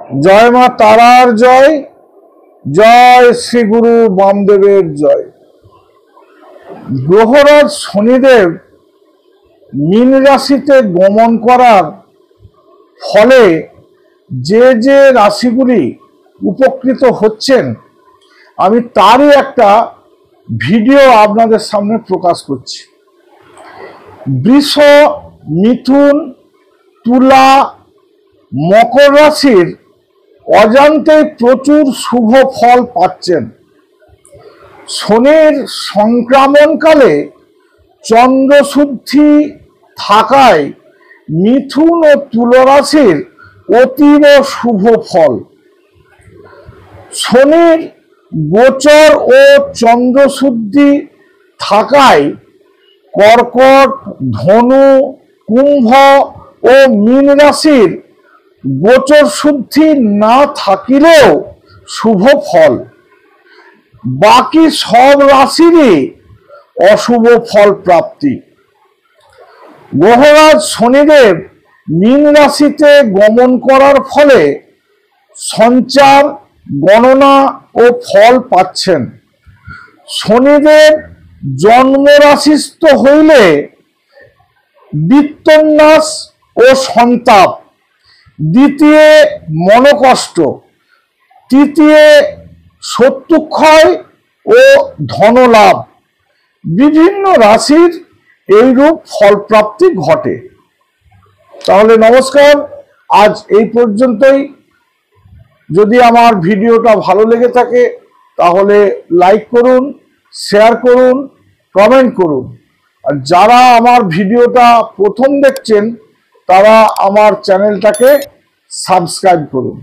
জয় মা তারার জয়, জয় শ্রী গুরু বামদেবের জয়। গ্রহরাজ শনিদেব মীন রাশিতে গমন করার ফলে যে যে রাশিগুলি উপকৃত হচ্ছেন, আমি তারই একটা ভিডিও আপনাদের সামনে প্রকাশ করছি। বৃষ, মিথুন, তুলা, মকর রাশির অজান্তে প্রচুর শুভ ফল পাচ্ছেন। শনির সংক্রমণকালে চন্দ্রশুদ্ধি থাকায় মিথুন ও তুলা রাশির অতীব শুভ ফল। শনির গোচর ও চন্দ্রশুদ্ধি থাকায় কর্কট, ধনু, কুম্ভ ও মীন রাশির গোচর শুদ্ধি না থাকিলেও শুভ ফল। বাকি সব রাশিরই অশুভ ফল প্রাপ্তি। গ্রহরাজ শনিদেব মীন রাশিতে গমন করার ফলে সঞ্চার, গণনা ও ফল পাচ্ছেন। শনিদেব জন্ম রাশিস্থ হইলে বিত্তন্যাস ও সন্তাপ, দ্বিতীয় মনোকষ্ট, তৃতীয় শত্রুক্ষয় ও ধনলাভ, বিভিন্ন রাশির এইরূপ ফলপ্রাপ্তি ঘটে। তাহলে নমস্কার, আজ এই পর্যন্তই। যদি আমার ভিডিওটা ভালো লেগে থাকে তাহলে লাইক করুন, শেয়ার করুন, কমেন্ট করুন। আর যারা আমার ভিডিওটা প্রথম দেখছেন তারা আমার চ্যানেলটাকে সাবস্ক্রাইব করুন।